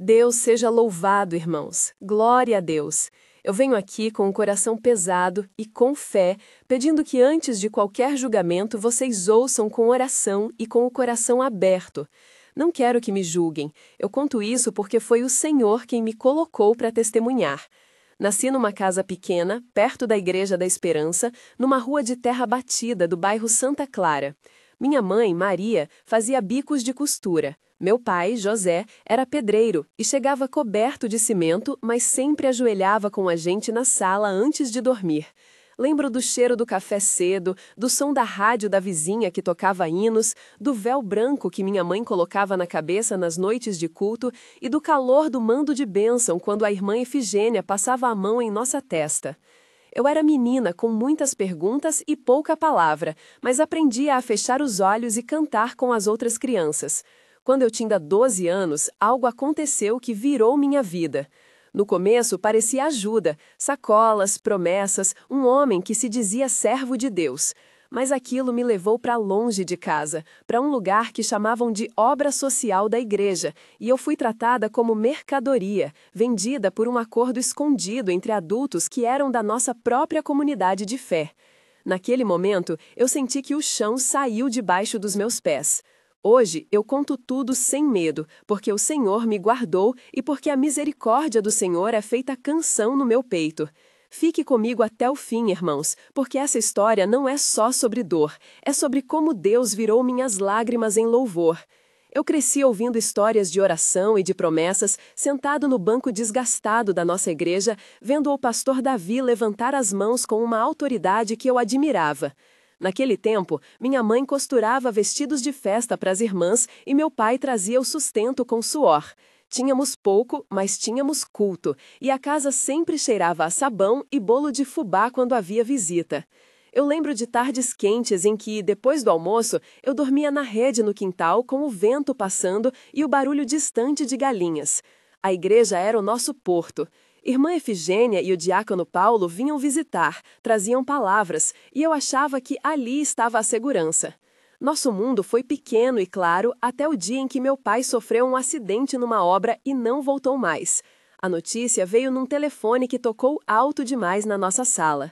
Deus seja louvado, irmãos. Glória a Deus. Eu venho aqui com o coração pesado e com fé, pedindo que antes de qualquer julgamento vocês ouçam com oração e com o coração aberto. Não quero que me julguem. Eu conto isso porque foi o Senhor quem me colocou para testemunhar. Nasci numa casa pequena, perto da Igreja da Esperança, numa rua de terra batida do bairro Santa Clara. Minha mãe, Maria, fazia bicos de costura. Meu pai, José, era pedreiro e chegava coberto de cimento, mas sempre ajoelhava com a gente na sala antes de dormir. Lembro do cheiro do café cedo, do som da rádio da vizinha que tocava hinos, do véu branco que minha mãe colocava na cabeça nas noites de culto e do calor do mando de bênção quando a irmã Efigênia passava a mão em nossa testa. Eu era menina com muitas perguntas e pouca palavra, mas aprendia a fechar os olhos e cantar com as outras crianças. Quando eu tinha 12 anos, algo aconteceu que virou minha vida. No começo parecia ajuda, sacolas, promessas, um homem que se dizia servo de Deus. Mas aquilo me levou para longe de casa, para um lugar que chamavam de obra social da igreja, e eu fui tratada como mercadoria, vendida por um acordo escondido entre adultos que eram da nossa própria comunidade de fé. Naquele momento, eu senti que o chão saiu debaixo dos meus pés. Hoje eu conto tudo sem medo, porque o Senhor me guardou e porque a misericórdia do Senhor é feita canção no meu peito. Fique comigo até o fim, irmãos, porque essa história não é só sobre dor, é sobre como Deus virou minhas lágrimas em louvor. Eu cresci ouvindo histórias de oração e de promessas, sentado no banco desgastado da nossa igreja, vendo o pastor Davi levantar as mãos com uma autoridade que eu admirava. Naquele tempo, minha mãe costurava vestidos de festa para as irmãs e meu pai trazia o sustento com suor. Tínhamos pouco, mas tínhamos culto, e a casa sempre cheirava a sabão e bolo de fubá quando havia visita. Eu lembro de tardes quentes em que, depois do almoço, eu dormia na rede no quintal com o vento passando e o barulho distante de galinhas. A igreja era o nosso porto. Irmã Efigênia e o diácono Paulo vinham visitar, traziam palavras, e eu achava que ali estava a segurança. Nosso mundo foi pequeno e claro até o dia em que meu pai sofreu um acidente numa obra e não voltou mais. A notícia veio num telefone que tocou alto demais na nossa sala.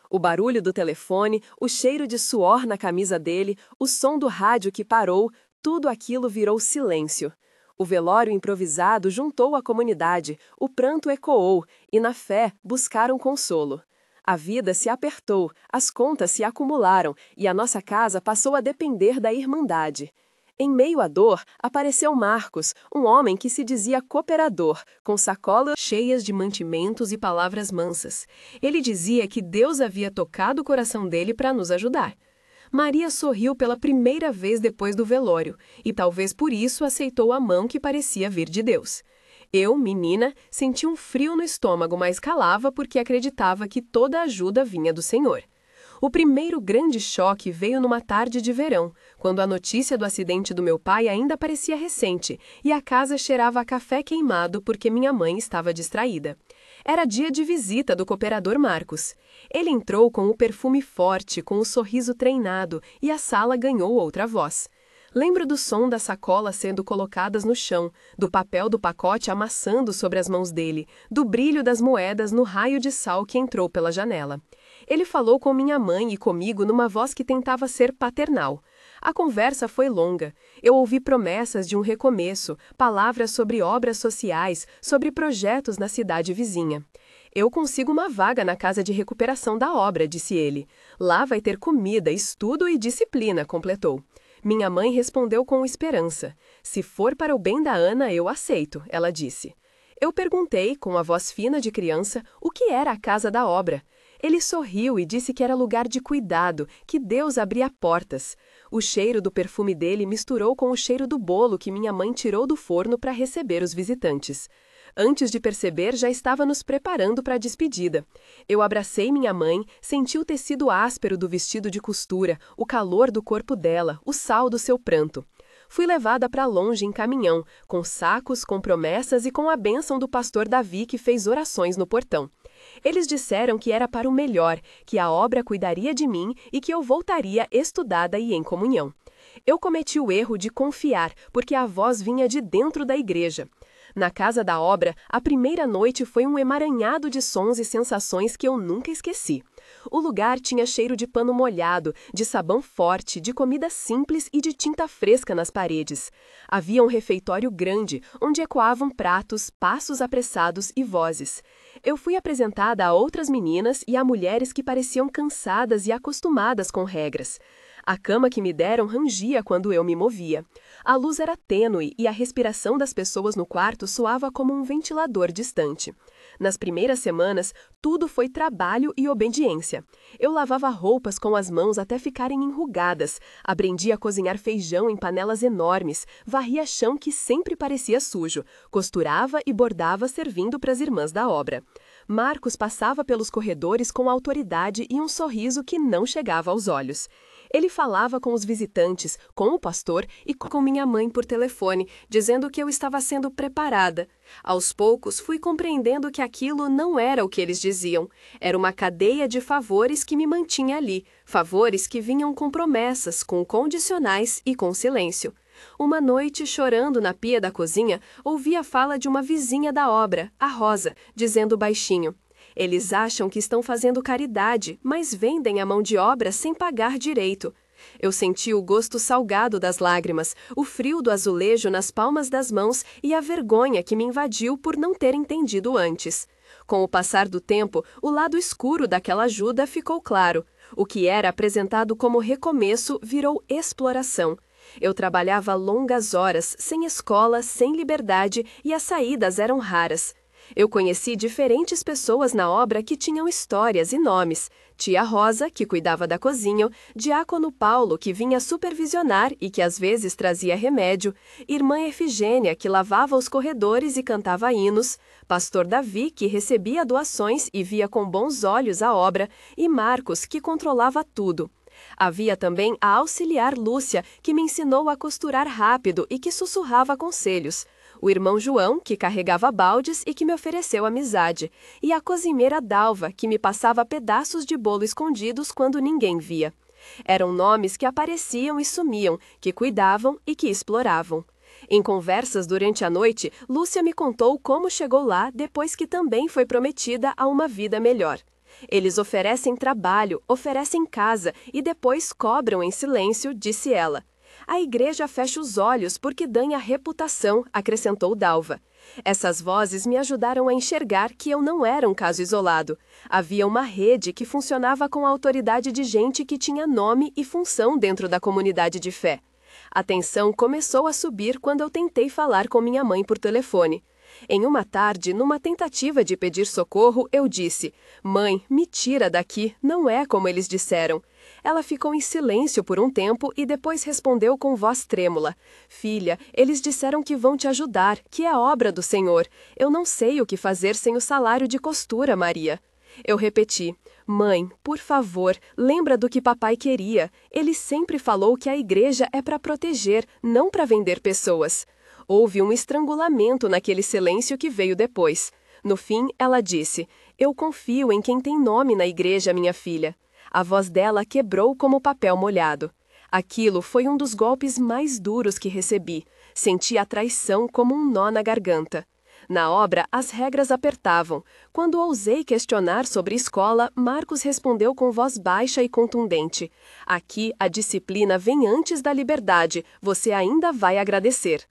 O barulho do telefone, o cheiro de suor na camisa dele, o som do rádio que parou, tudo aquilo virou silêncio. O velório improvisado juntou a comunidade, o pranto ecoou, e na fé buscaram consolo. A vida se apertou, as contas se acumularam, e a nossa casa passou a depender da irmandade. Em meio à dor, apareceu Marcos, um homem que se dizia cooperador, com sacolas cheias de mantimentos e palavras mansas. Ele dizia que Deus havia tocado o coração dele para nos ajudar. Maria sorriu pela primeira vez depois do velório, e talvez por isso aceitou a mão que parecia vir de Deus. Eu, menina, senti um frio no estômago, mas calava porque acreditava que toda a ajuda vinha do Senhor. O primeiro grande choque veio numa tarde de verão, quando a notícia do acidente do meu pai ainda parecia recente, e a casa cheirava a café queimado porque minha mãe estava distraída. Era dia de visita do cooperador Marcos. Ele entrou com o perfume forte, com o sorriso treinado, e a sala ganhou outra voz. Lembro do som das sacolas sendo colocadas no chão, do papel do pacote amassando sobre as mãos dele, do brilho das moedas no raio de sal que entrou pela janela. Ele falou com minha mãe e comigo numa voz que tentava ser paternal. A conversa foi longa. Eu ouvi promessas de um recomeço, palavras sobre obras sociais, sobre projetos na cidade vizinha. Eu consigo uma vaga na casa de recuperação da obra, disse ele. Lá vai ter comida, estudo e disciplina, completou. Minha mãe respondeu com esperança. Se for para o bem da Ana, eu aceito, ela disse. Eu perguntei, com a voz fina de criança, o que era a casa da obra. Ele sorriu e disse que era lugar de cuidado, que Deus abria portas. O cheiro do perfume dele misturou com o cheiro do bolo que minha mãe tirou do forno para receber os visitantes. Antes de perceber, já estava nos preparando para a despedida. Eu abracei minha mãe, senti o tecido áspero do vestido de costura, o calor do corpo dela, o sal do seu pranto. Fui levada para longe em caminhão, com sacos, com promessas e com a bênção do pastor Davi que fez orações no portão. Eles disseram que era para o melhor, que a obra cuidaria de mim e que eu voltaria estudada e em comunhão. Eu cometi o erro de confiar, porque a voz vinha de dentro da igreja. Na casa da obra, a primeira noite foi um emaranhado de sons e sensações que eu nunca esqueci. O lugar tinha cheiro de pano molhado, de sabão forte, de comida simples e de tinta fresca nas paredes. Havia um refeitório grande, onde ecoavam pratos, passos apressados e vozes. Eu fui apresentada a outras meninas e a mulheres que pareciam cansadas e acostumadas com regras. A cama que me deram rangia quando eu me movia. A luz era tênue e a respiração das pessoas no quarto soava como um ventilador distante. Nas primeiras semanas, tudo foi trabalho e obediência. Eu lavava roupas com as mãos até ficarem enrugadas, aprendi a cozinhar feijão em panelas enormes, varria chão que sempre parecia sujo, costurava e bordava servindo para as irmãs da obra. Marcos passava pelos corredores com autoridade e um sorriso que não chegava aos olhos. Ele falava com os visitantes, com o pastor e com minha mãe por telefone, dizendo que eu estava sendo preparada. Aos poucos, fui compreendendo que aquilo não era o que eles diziam. Era uma cadeia de favores que me mantinha ali, favores que vinham com promessas, com condicionais e com silêncio. Uma noite, chorando na pia da cozinha, ouvi a fala de uma vizinha da obra, a Rosa, dizendo baixinho: "Eles acham que estão fazendo caridade, mas vendem a mão de obra sem pagar direito." Eu senti o gosto salgado das lágrimas, o frio do azulejo nas palmas das mãos e a vergonha que me invadiu por não ter entendido antes. Com o passar do tempo, o lado escuro daquela ajuda ficou claro. O que era apresentado como recomeço virou exploração. Eu trabalhava longas horas, sem escola, sem liberdade, e as saídas eram raras. Eu conheci diferentes pessoas na obra que tinham histórias e nomes. Tia Rosa, que cuidava da cozinha, diácono Paulo, que vinha supervisionar e que às vezes trazia remédio, irmã Efigênia, que lavava os corredores e cantava hinos, pastor Davi, que recebia doações e via com bons olhos a obra, e Marcos, que controlava tudo. Havia também a auxiliar Lúcia, que me ensinou a costurar rápido e que sussurrava conselhos. O irmão João, que carregava baldes e que me ofereceu amizade. E a cozinheira Dalva, que me passava pedaços de bolo escondidos quando ninguém via. Eram nomes que apareciam e sumiam, que cuidavam e que exploravam. Em conversas durante a noite, Lúcia me contou como chegou lá depois que também foi prometida a uma vida melhor. Eles oferecem trabalho, oferecem casa e depois cobram em silêncio, disse ela. A igreja fecha os olhos porque ganha reputação, acrescentou Dalva. Essas vozes me ajudaram a enxergar que eu não era um caso isolado. Havia uma rede que funcionava com a autoridade de gente que tinha nome e função dentro da comunidade de fé. A tensão começou a subir quando eu tentei falar com minha mãe por telefone. Em uma tarde, numa tentativa de pedir socorro, eu disse: "Mãe, me tira daqui, não é como eles disseram." Ela ficou em silêncio por um tempo e depois respondeu com voz trêmula: "Filha, eles disseram que vão te ajudar, que é obra do Senhor. Eu não sei o que fazer sem o salário de costura, Maria." Eu repeti: "Mãe, por favor, lembra do que papai queria. Ele sempre falou que a igreja é para proteger, não para vender pessoas." Houve um estrangulamento naquele silêncio que veio depois. No fim, ela disse: "Eu confio em quem tem nome na igreja, minha filha." A voz dela quebrou como papel molhado. Aquilo foi um dos golpes mais duros que recebi. Senti a traição como um nó na garganta. Na obra, as regras apertavam. Quando ousei questionar sobre escola, Marcos respondeu com voz baixa e contundente: "Aqui, a disciplina vem antes da liberdade. Você ainda vai agradecer."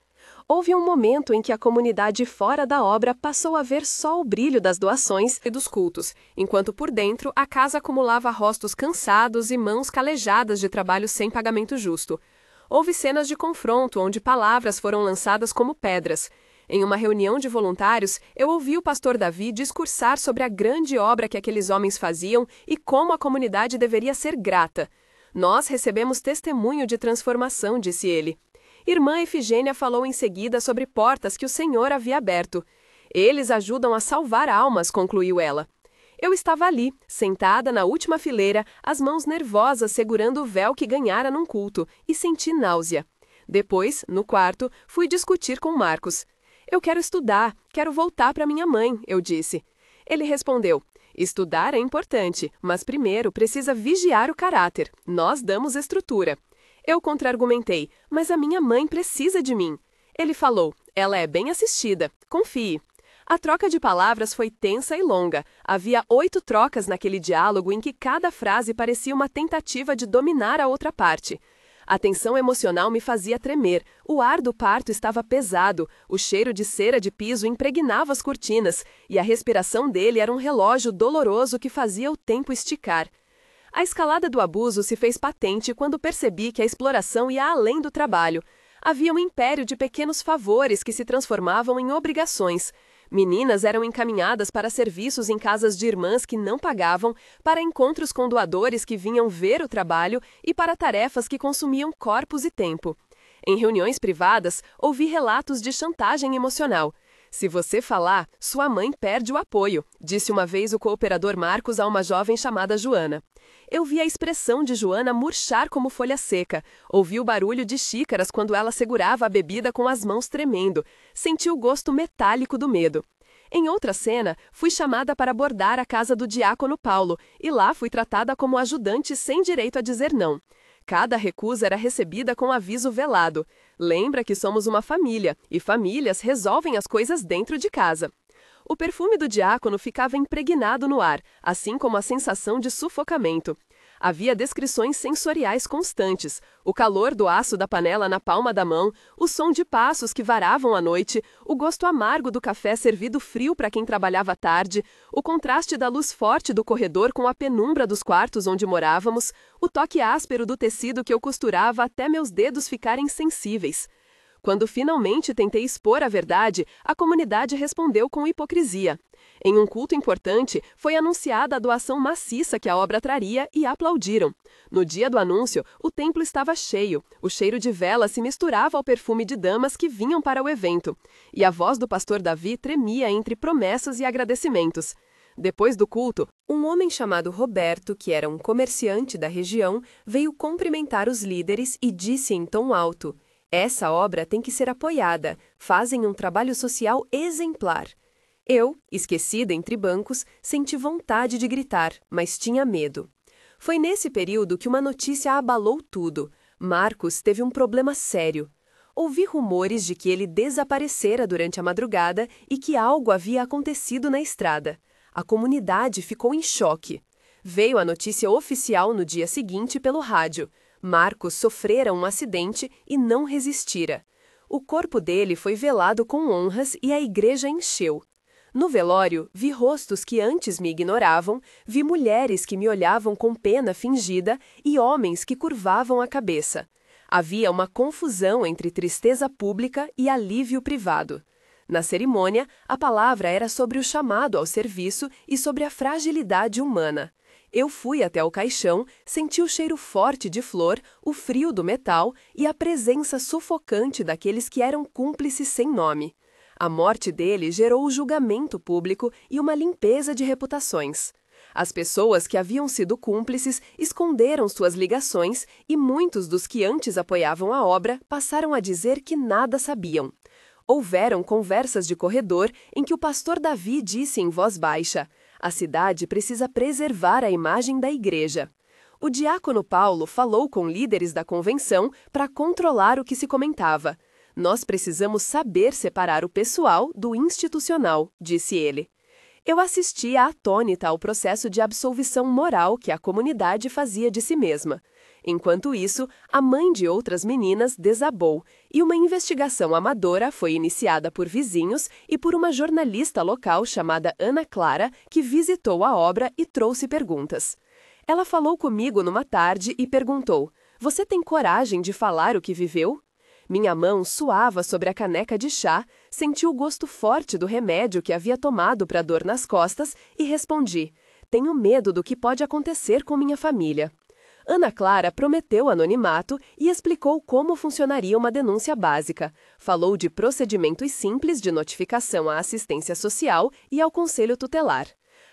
Houve um momento em que a comunidade fora da obra passou a ver só o brilho das doações e dos cultos, enquanto por dentro a casa acumulava rostos cansados e mãos calejadas de trabalho sem pagamento justo. Houve cenas de confronto onde palavras foram lançadas como pedras. Em uma reunião de voluntários, eu ouvi o pastor Davi discursar sobre a grande obra que aqueles homens faziam e como a comunidade deveria ser grata. "Nós recebemos testemunho de transformação", disse ele. Irmã Efigênia falou em seguida sobre portas que o Senhor havia aberto. "Eles ajudam a salvar almas", concluiu ela. Eu estava ali, sentada na última fileira, as mãos nervosas segurando o véu que ganhara num culto, e senti náusea. Depois, no quarto, fui discutir com Marcos. "Eu quero estudar, quero voltar para minha mãe", eu disse. Ele respondeu: "Estudar é importante, mas primeiro precisa vigiar o caráter. Nós damos estrutura." Eu contra-argumentei: "Mas a minha mãe precisa de mim." Ele falou: Ela é bem assistida, confie. A troca de palavras foi tensa e longa. Havia 8 trocas naquele diálogo em que cada frase parecia uma tentativa de dominar a outra parte. A tensão emocional me fazia tremer, o ar do parto estava pesado, o cheiro de cera de piso impregnava as cortinas, e a respiração dele era um relógio doloroso que fazia o tempo esticar. A escalada do abuso se fez patente quando percebi que a exploração ia além do trabalho. Havia um império de pequenos favores que se transformavam em obrigações. Meninas eram encaminhadas para serviços em casas de irmãs que não pagavam, para encontros com doadores que vinham ver o trabalho e para tarefas que consumiam corpos e tempo. Em reuniões privadas, ouvi relatos de chantagem emocional. Se você falar, sua mãe perde o apoio, disse uma vez o cooperador Marcos a uma jovem chamada Joana. Eu vi a expressão de Joana murchar como folha seca, ouvi o barulho de xícaras quando ela segurava a bebida com as mãos tremendo, senti o gosto metálico do medo. Em outra cena, fui chamada para bordar a casa do diácono Paulo, e lá fui tratada como ajudante sem direito a dizer não. Cada recusa era recebida com aviso velado. Lembra que somos uma família, e famílias resolvem as coisas dentro de casa. O perfume do diácono ficava impregnado no ar, assim como a sensação de sufocamento. Havia descrições sensoriais constantes, o calor do aço da panela na palma da mão, o som de passos que varavam à noite, o gosto amargo do café servido frio para quem trabalhava à tarde, o contraste da luz forte do corredor com a penumbra dos quartos onde morávamos, o toque áspero do tecido que eu costurava até meus dedos ficarem sensíveis. Quando finalmente tentei expor a verdade, a comunidade respondeu com hipocrisia. Em um culto importante, foi anunciada a doação maciça que a obra traria e aplaudiram. No dia do anúncio, o templo estava cheio, o cheiro de vela se misturava ao perfume de damas que vinham para o evento, e a voz do pastor Davi tremia entre promessas e agradecimentos. Depois do culto, um homem chamado Roberto, que era um comerciante da região, veio cumprimentar os líderes e disse em tom alto: "Essa obra tem que ser apoiada, fazem um trabalho social exemplar." Eu, esquecida entre bancos, senti vontade de gritar, mas tinha medo. Foi nesse período que uma notícia abalou tudo. Marcos teve um problema sério. Ouvi rumores de que ele desaparecera durante a madrugada e que algo havia acontecido na estrada. A comunidade ficou em choque. Veio a notícia oficial no dia seguinte pelo rádio. Marcos sofrera um acidente e não resistira. O corpo dele foi velado com honras e a igreja encheu. No velório, vi rostos que antes me ignoravam, vi mulheres que me olhavam com pena fingida e homens que curvavam a cabeça. Havia uma confusão entre tristeza pública e alívio privado. Na cerimônia, a palavra era sobre o chamado ao serviço e sobre a fragilidade humana. Eu fui até o caixão, senti o cheiro forte de flor, o frio do metal e a presença sufocante daqueles que eram cúmplices sem nome. A morte dele gerou o julgamento público e uma limpeza de reputações. As pessoas que haviam sido cúmplices esconderam suas ligações e muitos dos que antes apoiavam a obra passaram a dizer que nada sabiam. Houveram conversas de corredor em que o pastor Davi disse em voz baixa: "A cidade precisa preservar a imagem da igreja." O diácono Paulo falou com líderes da convenção para controlar o que se comentava. "Nós precisamos saber separar o pessoal do institucional", disse ele. Eu assistia atônita ao processo de absolvição moral que a comunidade fazia de si mesma. Enquanto isso, a mãe de outras meninas desabou, e uma investigação amadora foi iniciada por vizinhos e por uma jornalista local chamada Ana Clara, que visitou a obra e trouxe perguntas. Ela falou comigo numa tarde e perguntou: "Você tem coragem de falar o que viveu?" Minha mão suava sobre a caneca de chá, senti o gosto forte do remédio que havia tomado para dor nas costas e respondi: "Tenho medo do que pode acontecer com minha família." Ana Clara prometeu anonimato e explicou como funcionaria uma denúncia básica. Falou de procedimentos simples de notificação à assistência social e ao conselho tutelar.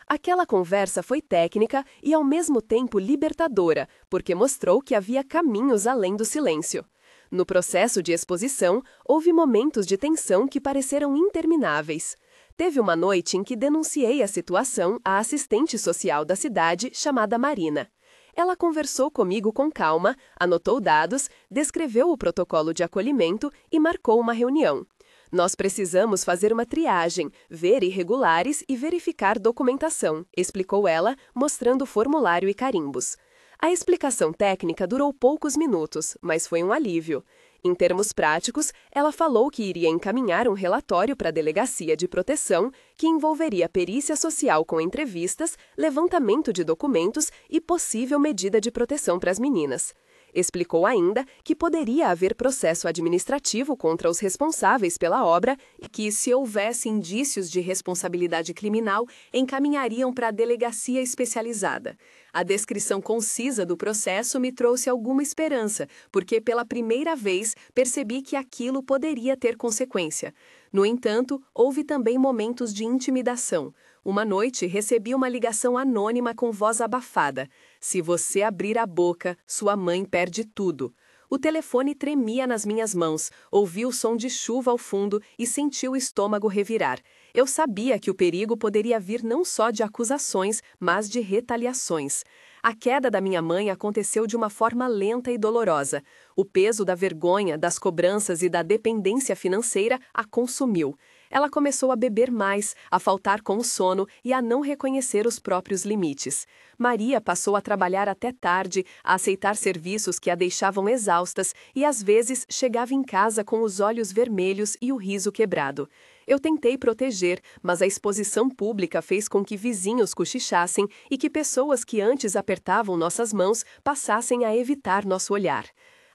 Aquela conversa foi técnica e ao mesmo tempo libertadora, porque mostrou que havia caminhos além do silêncio. No processo de exposição, houve momentos de tensão que pareceram intermináveis. Teve uma noite em que denunciei a situação à assistente social da cidade, chamada Marina. Ela conversou comigo com calma, anotou dados, descreveu o protocolo de acolhimento e marcou uma reunião. Nós precisamos fazer uma triagem, ver irregulares e verificar documentação, explicou ela, mostrando formulário e carimbos. A explicação técnica durou poucos minutos, mas foi um alívio. Em termos práticos, ela falou que iria encaminhar um relatório para a Delegacia de Proteção, que envolveria perícia social com entrevistas, levantamento de documentos e possível medida de proteção para as meninas. Explicou ainda que poderia haver processo administrativo contra os responsáveis pela obra e que, se houvesse indícios de responsabilidade criminal, encaminhariam para a delegacia especializada. A descrição concisa do processo me trouxe alguma esperança, porque pela primeira vez percebi que aquilo poderia ter consequência. No entanto, houve também momentos de intimidação. Uma noite recebi uma ligação anônima com voz abafada. Se você abrir a boca, sua mãe perde tudo. O telefone tremia nas minhas mãos, ouvi o som de chuva ao fundo e senti o estômago revirar. Eu sabia que o perigo poderia vir não só de acusações, mas de retaliações. A queda da minha mãe aconteceu de uma forma lenta e dolorosa. O peso da vergonha, das cobranças e da dependência financeira a consumiu. Ela começou a beber mais, a faltar com o sono e a não reconhecer os próprios limites. Maria passou a trabalhar até tarde, a aceitar serviços que a deixavam exaustas e às vezes chegava em casa com os olhos vermelhos e o riso quebrado. Eu tentei proteger, mas a exposição pública fez com que vizinhos cochichassem e que pessoas que antes apertavam nossas mãos passassem a evitar nosso olhar.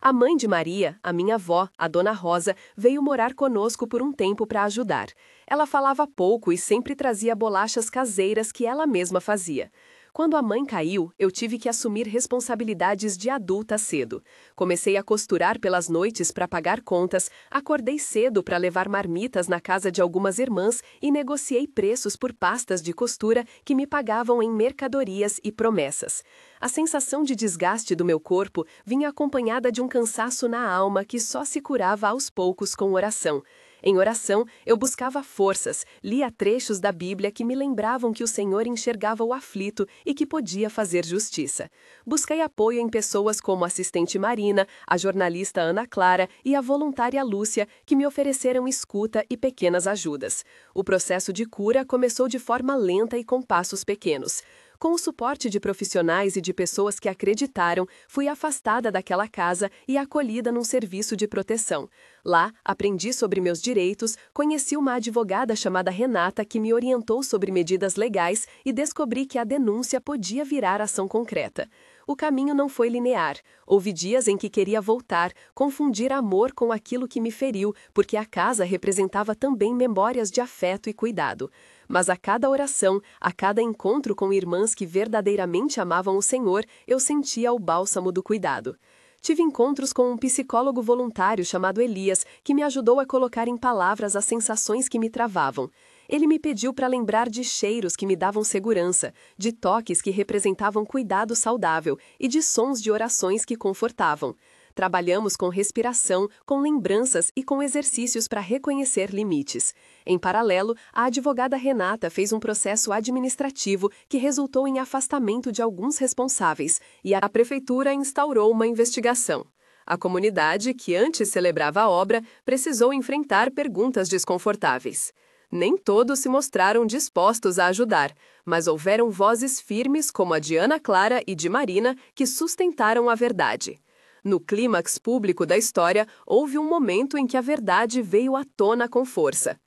A mãe de Maria, a minha avó, a Dona Rosa, veio morar conosco por um tempo para ajudar. Ela falava pouco e sempre trazia bolachas caseiras que ela mesma fazia. Quando a mãe caiu, eu tive que assumir responsabilidades de adulta cedo. Comecei a costurar pelas noites para pagar contas, acordei cedo para levar marmitas na casa de algumas irmãs e negociei preços por pastas de costura que me pagavam em mercadorias e promessas. A sensação de desgaste do meu corpo vinha acompanhada de um cansaço na alma que só se curava aos poucos com oração. Em oração, eu buscava forças, lia trechos da Bíblia que me lembravam que o Senhor enxergava o aflito e que podia fazer justiça. Busquei apoio em pessoas como a assistente Marina, a jornalista Ana Clara e a voluntária Lúcia, que me ofereceram escuta e pequenas ajudas. O processo de cura começou de forma lenta e com passos pequenos. Com o suporte de profissionais e de pessoas que acreditaram, fui afastada daquela casa e acolhida num serviço de proteção. Lá, aprendi sobre meus direitos, conheci uma advogada chamada Renata que me orientou sobre medidas legais e descobri que a denúncia podia virar ação concreta. O caminho não foi linear. Houve dias em que queria voltar, confundir amor com aquilo que me feriu, porque a casa representava também memórias de afeto e cuidado. Mas a cada oração, a cada encontro com irmãs que verdadeiramente amavam o Senhor, eu sentia o bálsamo do cuidado. Tive encontros com um psicólogo voluntário chamado Elias, que me ajudou a colocar em palavras as sensações que me travavam. Ele me pediu para lembrar de cheiros que me davam segurança, de toques que representavam cuidado saudável e de sons de orações que confortavam. Trabalhamos com respiração, com lembranças e com exercícios para reconhecer limites. Em paralelo, a advogada Renata fez um processo administrativo que resultou em afastamento de alguns responsáveis e a prefeitura instaurou uma investigação. A comunidade, que antes celebrava a obra, precisou enfrentar perguntas desconfortáveis. Nem todos se mostraram dispostos a ajudar, mas houveram vozes firmes como a de Ana Clara e de Marina que sustentaram a verdade. No clímax público da história, houve um momento em que a verdade veio à tona com força.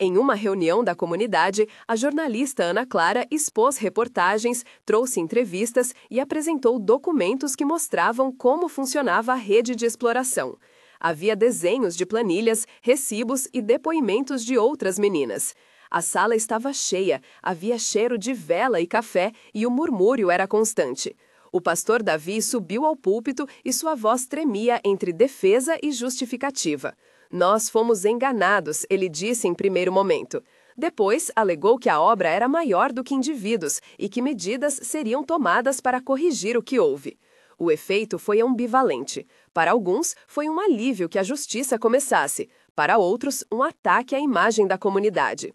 Em uma reunião da comunidade, a jornalista Ana Clara expôs reportagens, trouxe entrevistas e apresentou documentos que mostravam como funcionava a rede de exploração. Havia desenhos de planilhas, recibos e depoimentos de outras meninas. A sala estava cheia, havia cheiro de vela e café e o murmúrio era constante. O pastor Davi subiu ao púlpito e sua voz tremia entre defesa e justificativa. Nós fomos enganados, ele disse em primeiro momento. Depois, alegou que a obra era maior do que indivíduos e que medidas seriam tomadas para corrigir o que houve. O efeito foi ambivalente. Para alguns, foi um alívio que a justiça começasse. Para outros, um ataque à imagem da comunidade.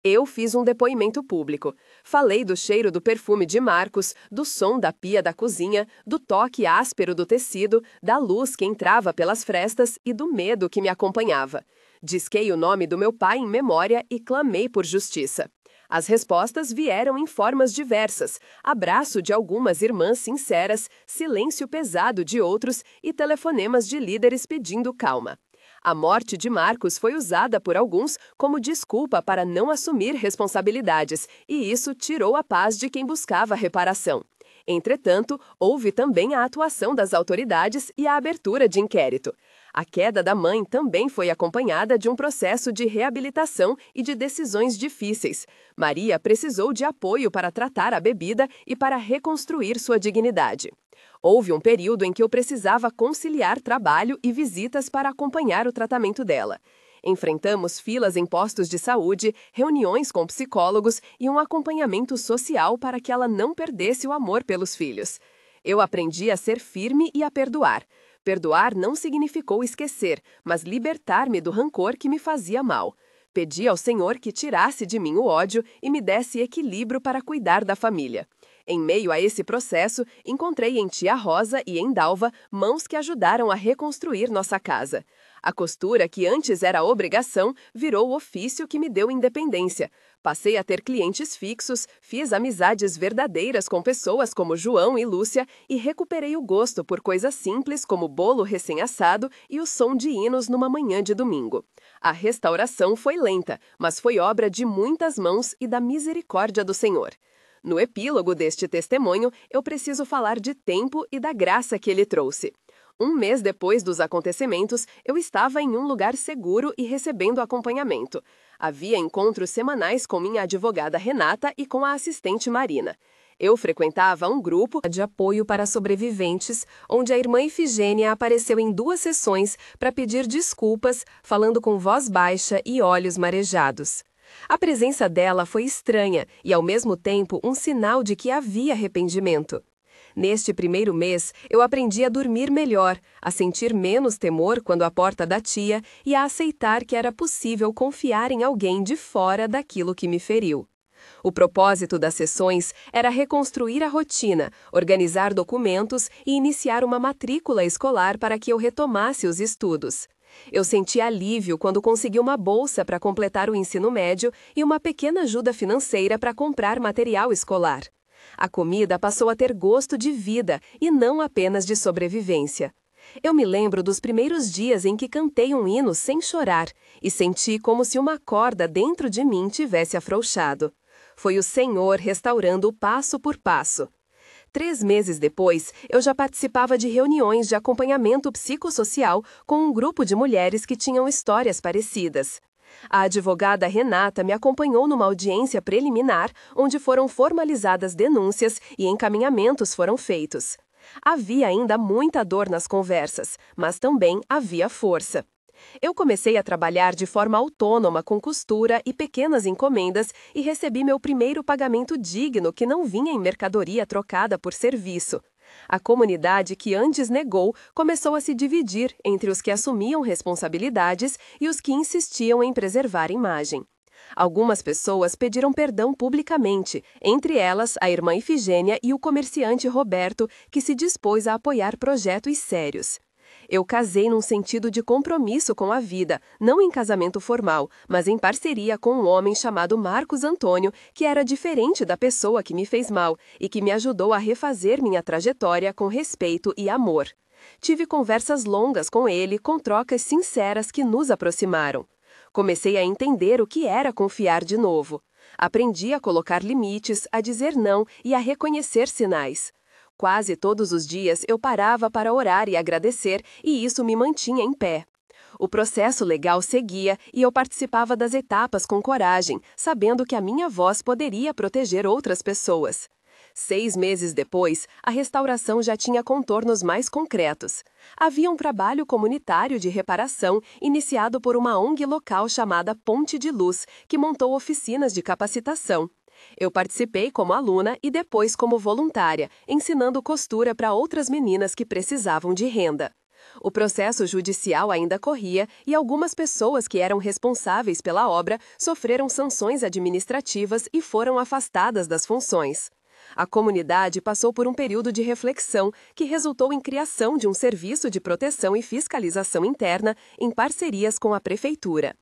Eu fiz um depoimento público. Falei do cheiro do perfume de Marcos, do som da pia da cozinha, do toque áspero do tecido, da luz que entrava pelas frestas e do medo que me acompanhava. Disquei o nome do meu pai em memória e clamei por justiça. As respostas vieram em formas diversas: abraço de algumas irmãs sinceras, silêncio pesado de outros e telefonemas de líderes pedindo calma. A morte de Marcos foi usada por alguns como desculpa para não assumir responsabilidades, e isso tirou a paz de quem buscava reparação. Entretanto, houve também a atuação das autoridades e a abertura de inquérito. A queda da mãe também foi acompanhada de um processo de reabilitação e de decisões difíceis. Maria precisou de apoio para tratar a bebida e para reconstruir sua dignidade. Houve um período em que eu precisava conciliar trabalho e visitas para acompanhar o tratamento dela. Enfrentamos filas em postos de saúde, reuniões com psicólogos e um acompanhamento social para que ela não perdesse o amor pelos filhos. Eu aprendi a ser firme e a perdoar. Perdoar não significou esquecer, mas libertar-me do rancor que me fazia mal. Pedi ao Senhor que tirasse de mim o ódio e me desse equilíbrio para cuidar da família. Em meio a esse processo, encontrei em tia Rosa e em Dalva mãos que ajudaram a reconstruir nossa casa. A costura, que antes era obrigação, virou o ofício que me deu independência. Passei a ter clientes fixos, fiz amizades verdadeiras com pessoas como João e Lúcia e recuperei o gosto por coisas simples como bolo recém-assado e o som de hinos numa manhã de domingo. A restauração foi lenta, mas foi obra de muitas mãos e da misericórdia do Senhor. No epílogo deste testemunho, eu preciso falar de tempo e da graça que ele trouxe. Um mês depois dos acontecimentos, eu estava em um lugar seguro e recebendo acompanhamento. Havia encontros semanais com minha advogada Renata e com a assistente Marina. Eu frequentava um grupo de apoio para sobreviventes, onde a irmã Ifigênia apareceu em 2 sessões para pedir desculpas, falando com voz baixa e olhos marejados. A presença dela foi estranha e, ao mesmo tempo, um sinal de que havia arrependimento. Neste primeiro mês, eu aprendi a dormir melhor, a sentir menos temor quando à porta da tia e a aceitar que era possível confiar em alguém de fora daquilo que me feriu. O propósito das sessões era reconstruir a rotina, organizar documentos e iniciar uma matrícula escolar para que eu retomasse os estudos. Eu senti alívio quando consegui uma bolsa para completar o ensino médio e uma pequena ajuda financeira para comprar material escolar. A comida passou a ter gosto de vida e não apenas de sobrevivência. Eu me lembro dos primeiros dias em que cantei um hino sem chorar e senti como se uma corda dentro de mim tivesse afrouxado. Foi o Senhor restaurando passo por passo. 3 meses depois, eu já participava de reuniões de acompanhamento psicossocial com um grupo de mulheres que tinham histórias parecidas. A advogada Renata me acompanhou numa audiência preliminar, onde foram formalizadas denúncias e encaminhamentos foram feitos. Havia ainda muita dor nas conversas, mas também havia força. Eu comecei a trabalhar de forma autônoma com costura e pequenas encomendas e recebi meu primeiro pagamento digno que não vinha em mercadoria trocada por serviço. A comunidade que antes negou começou a se dividir entre os que assumiam responsabilidades e os que insistiam em preservar a imagem. Algumas pessoas pediram perdão publicamente, entre elas a irmã Ifigênia e o comerciante Roberto, que se dispôs a apoiar projetos sérios. Eu casei num sentido de compromisso com a vida, não em casamento formal, mas em parceria com um homem chamado Marcos Antônio, que era diferente da pessoa que me fez mal e que me ajudou a refazer minha trajetória com respeito e amor. Tive conversas longas com ele, com trocas sinceras que nos aproximaram. Comecei a entender o que era confiar de novo. Aprendi a colocar limites, a dizer não e a reconhecer sinais. Quase todos os dias eu parava para orar e agradecer, e isso me mantinha em pé. O processo legal seguia e eu participava das etapas com coragem, sabendo que a minha voz poderia proteger outras pessoas. 6 meses depois, a restauração já tinha contornos mais concretos. Havia um trabalho comunitário de reparação iniciado por uma ONG local chamada Ponte de Luz, que montou oficinas de capacitação. Eu participei como aluna e depois como voluntária, ensinando costura para outras meninas que precisavam de renda. O processo judicial ainda corria e algumas pessoas que eram responsáveis pela obra sofreram sanções administrativas e foram afastadas das funções. A comunidade passou por um período de reflexão que resultou em criação de um serviço de proteção e fiscalização interna em parcerias com a prefeitura.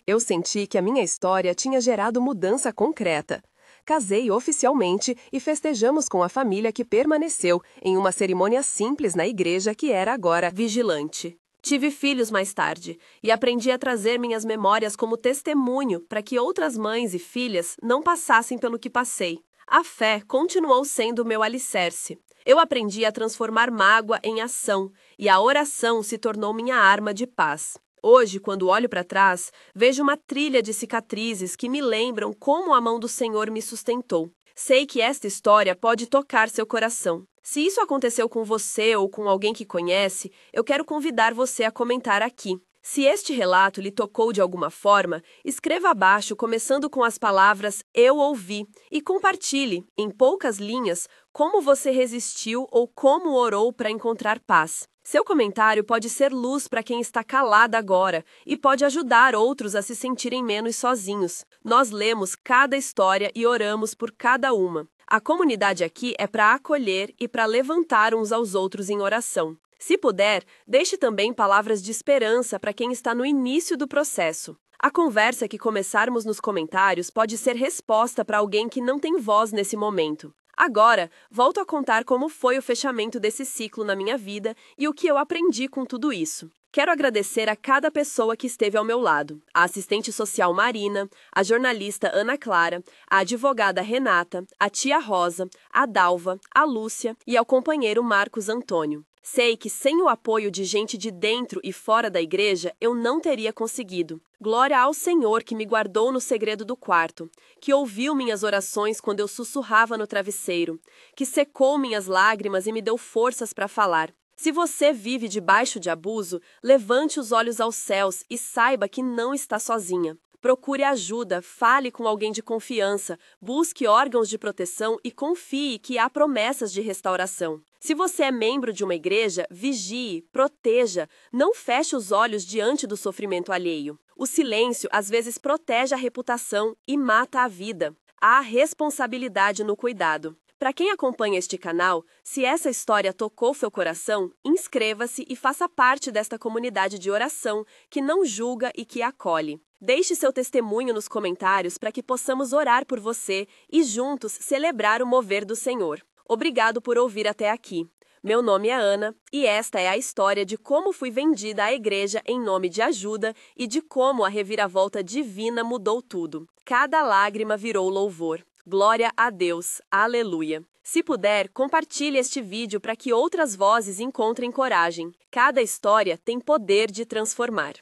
Eu senti que a minha história tinha gerado mudança concreta. Casei oficialmente e festejamos com a família que permaneceu em uma cerimônia simples na igreja que era agora vigilante. Tive filhos mais tarde e aprendi a trazer minhas memórias como testemunho para que outras mães e filhas não passassem pelo que passei. A fé continuou sendo o meu alicerce. Eu aprendi a transformar mágoa em ação e a oração se tornou minha arma de paz. Hoje, quando olho para trás, vejo uma trilha de cicatrizes que me lembram como a mão do Senhor me sustentou. Sei que esta história pode tocar seu coração. Se isso aconteceu com você ou com alguém que conhece, eu quero convidar você a comentar aqui. Se este relato lhe tocou de alguma forma, escreva abaixo começando com as palavras "eu ouvi" e compartilhe, em poucas linhas, como você resistiu ou como orou para encontrar paz. Seu comentário pode ser luz para quem está calado agora e pode ajudar outros a se sentirem menos sozinhos. Nós lemos cada história e oramos por cada uma. A comunidade aqui é para acolher e para levantar uns aos outros em oração. Se puder, deixe também palavras de esperança para quem está no início do processo. A conversa que começarmos nos comentários pode ser resposta para alguém que não tem voz nesse momento. Agora, volto a contar como foi o fechamento desse ciclo na minha vida e o que eu aprendi com tudo isso. Quero agradecer a cada pessoa que esteve ao meu lado: a assistente social Marina, a jornalista Ana Clara, a advogada Renata, a tia Rosa, a Dalva, a Lúcia e ao companheiro Marcos Antônio. Sei que sem o apoio de gente de dentro e fora da igreja, eu não teria conseguido. Glória ao Senhor que me guardou no segredo do quarto, que ouviu minhas orações quando eu sussurrava no travesseiro, que secou minhas lágrimas e me deu forças para falar. Se você vive debaixo de abuso, levante os olhos aos céus e saiba que não está sozinha. Procure ajuda, fale com alguém de confiança, busque órgãos de proteção e confie que há promessas de restauração. Se você é membro de uma igreja, vigie, proteja, não feche os olhos diante do sofrimento alheio. O silêncio às vezes protege a reputação e mata a vida. Há responsabilidade no cuidado. Para quem acompanha este canal, se essa história tocou seu coração, inscreva-se e faça parte desta comunidade de oração que não julga e que acolhe. Deixe seu testemunho nos comentários para que possamos orar por você e juntos celebrar o mover do Senhor. Obrigado por ouvir até aqui. Meu nome é Ana e esta é a história de como fui vendida à igreja em nome de ajuda e de como a reviravolta divina mudou tudo. Cada lágrima virou louvor. Glória a Deus. Aleluia. Se puder, compartilhe este vídeo para que outras vozes encontrem coragem. Cada história tem poder de transformar.